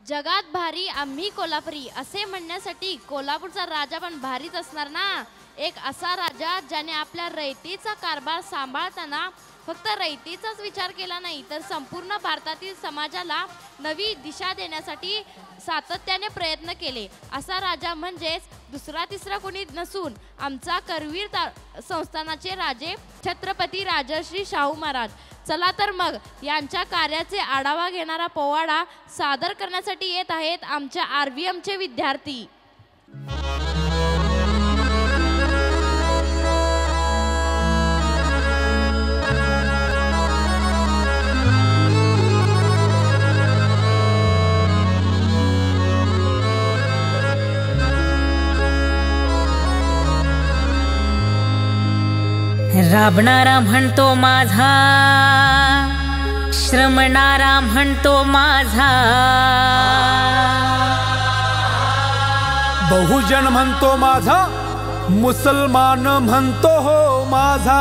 जगात भारी आम्ही कोल्हापुरी असे म्हणण्यासाठी कोल्हापूरचा राजा पण भारीच असणार ना. एक असा राजा ज्याने आपल्या रयतेचा कारभार सांभाळताना फक्त रयतेचाच विचार केला नाही तर संपूर्ण भारतातील समाजाला नवी दिशा देण्यासाठी सातत्याने प्रयत्न केले. असा राजा म्हणजेच दुसरा तिसरा कोणी नसून आमचा करवीर संस्थानाचे राजे छत्रपती राजर्षी शाहू महाराज. चला तर मग यांच्या कार्याचे आढावा घेणारा पोवाडा सादर करण्यासाठी येत आहेत आमच्या आरव्हीएमचे विद्यार्थी. राबणारा म्हणतो माझा, श्रमणारा म्हणतो माझा, बहुजन म्हणतो माझा, मुसलमान म्हणतो हो माझा,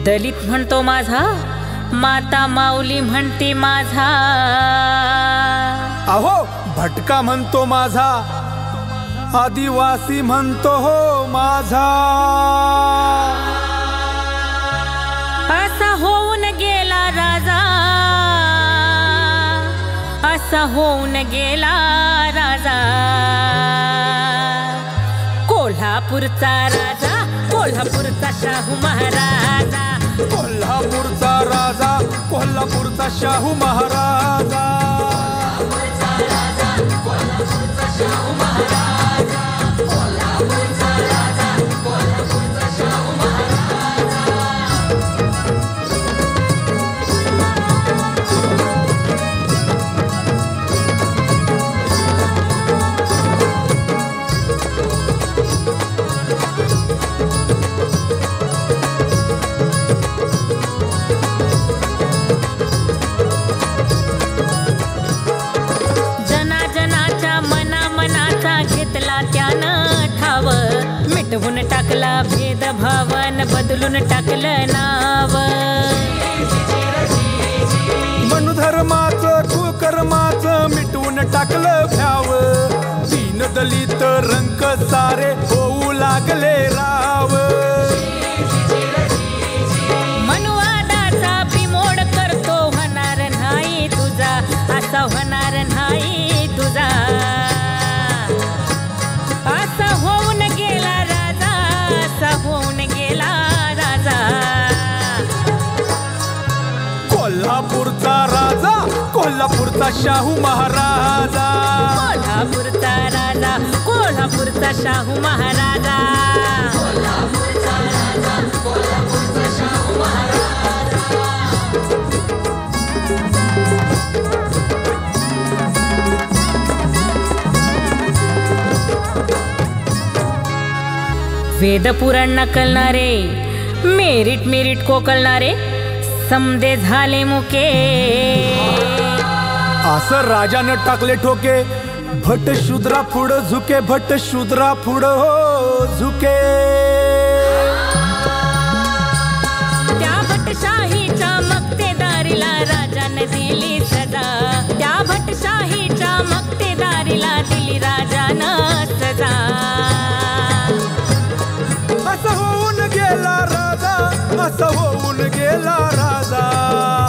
दलित म्हणतो माझा, माता माऊली म्हणते माझा, अहो भटका म्हणतो माझा, आदिवासी म्हणतो हो माझा. असा होऊन गेला राजा, असा होऊन गेला राजा, कोल्हापूरचा राजा, कोल्हापूरचा शाहू महाराजा, कोल्हापूरचा राजा, कोल्हापूरचा शाहू महाराजा, कोल्हापूरचा शाहू महाराजा, कोल्हापूरचा राजा, कोल्हापूरचा शाहू महाराजा. मिटवून टाकला भेदभावन, बदलून टाकलं नाव, मनुधर्माचं कुकर्माचं मिटवून टाकलं भ्याव, दीन दलित रंक सारे होऊ लागले राव. मनुवादाचा बिमोड करतो, होणार नाही तुझा, असा होणार नाही तुझा, असा होऊन गेला राजा, असा होऊन गेला राजा. कोल्हापूरचा राजा, कोल्हापूरचा शाहू महाराजा, कोल्हापूरचा राजा, कोल्हापूरचा शाहू महाराजा, कोल्हापूरचा राजा, कोल्हापूरचा शाहू महाराजा. वेद पुराण नकलणारे, मेरिट मेरिट कोकलणारे, समदे झाले मुके. असं राजानं टाकले ठोके, भट शूद्रा पुढं झुके, भट शूद्रा पुढं हो झुके. त्या भटशाहीच्या मक्तेदारीला राजाने दिली सजा, त्या भटशाहीच्या मक्तेदारीला दिली राजानं सजा. असं होऊन गेला राजा, असं होऊन गेला राजा,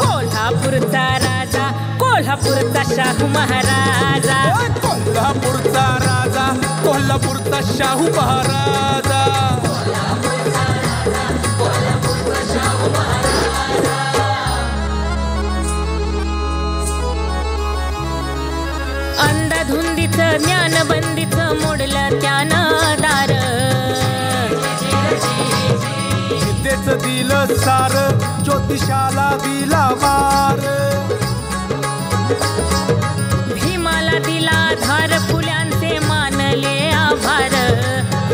कोल्हापूरचा राजा, कोल्हापूरचा शाहू महाराजा, कोल्हापूरचा राजा, कोल्हापूरचा शाहू महाराजा, कोल्हापूरचा राजा, कोल्हापूरचा शाहू महाराजा. अंधधुंदीचं ज्ञानबंदीचं मोडलं त्यानं दार, विद्येचं दिलं सार, ज्योतिषाला दिला मार, भीमाला दिला आधार, फुल्यांचे मानले आभार,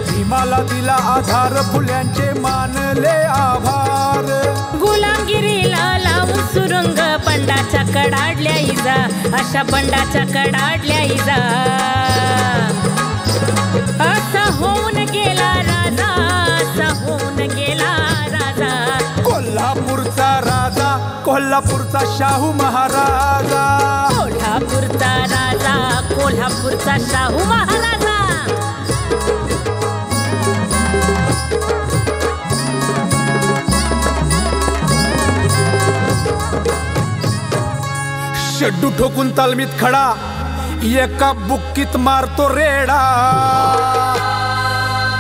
भीमाला दिला आधार, फुल्यांचे मानले आभार. गुलामगिरीला लावून सुरुंग, बंडाच्या कडाडल्या इजा, अशा बंडाच्या कडाडल्या इजा. असा होऊन गेला राजा, असा होऊन गेला राजा, कोल्हापूरचा राजा, कोल्हापूर कोल्हापूरचा शाहू महाराजा. कोल्हापूरचा राजा, कोल्हापूरचा शाहू महाराजा. शेड्डू ठोकून तालमीत खडा, एका बुक्कीत मारतो रेडा.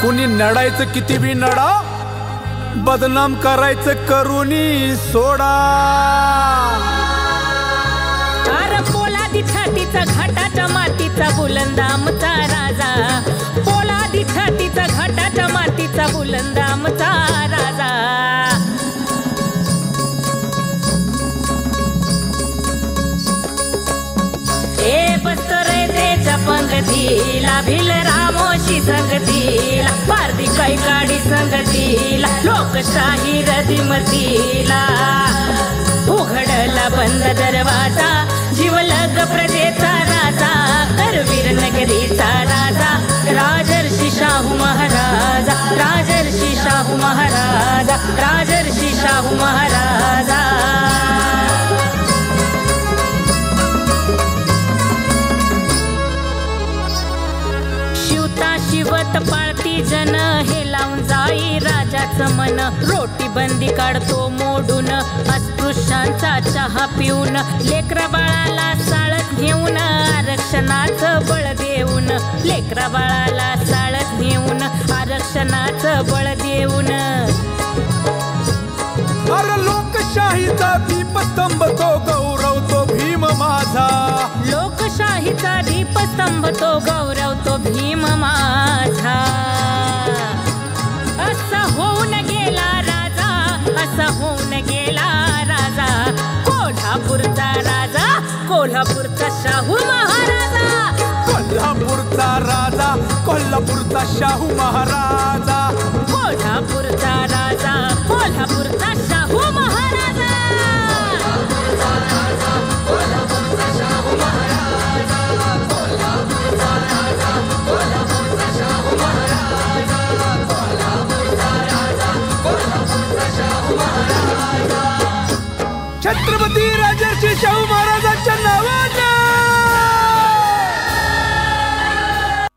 कुणी नडायचं किती बी नडा, बदनाम करायचं करुणी सोडा. अरे पोलादी छातीचा घाटाच्या मातीचा बुलंद आमचा राजा. पोलादी छातीचा घाटाच्या मातीचा बुलंद आमचा राजा. बसतो रे त्याच्या पंगतीला, भिल रामोशी संगतीला, पारदी काही गाडी संगतीला, लोकशाही रदिमतीला. उघडला बंद दरवाजा, जीवलग प्रजेचा राजा, करवीर नगरीचा राजा, राजर्षी शाहू महाराजा, राजर्षी शाहू महाराजा, राजर्षी शाहू महाराजा. शिवत पाळती जन, हे लावून जाई राजाचं मन. रोटी बंदी काढतो मोडून, अस्पृश्यांचा चहा पिऊन, लेकरा बाळाला साळत घेऊन, आरक्षणाचं बळ देऊन, लेकरा बाळाला साळत घेऊन, आरक्षणाचं बळ देऊन. अरे लोकशाहीचा दीपस्तंभ तो गौरवतो भीम माझा. लोकशाहीचा दीपस्तंभ तो गौरवतो भीम माझा. असा होऊन गेला राजा, असा होऊन गेला राजा, कोल्हापूरचा राजा, कोल्हापूरचा शाहू महाराजा. कोल्हापूरचा राजा, कोल्हापूरचा शाहू महाराजा. कोल्हापूरचा राजा, कोल्हापूरचा शाहू महाराजा. कोल्हापूरचा शाहू महाराजा, कोल्हापूरचा राजा, कोल्हापूरचा शाहू महाराजा, कोल्हापूरचा राजा, कोल्हापूरचा शाहू महाराजा. छत्रपती राजर्षी शाहू महाराजांच्या नावानं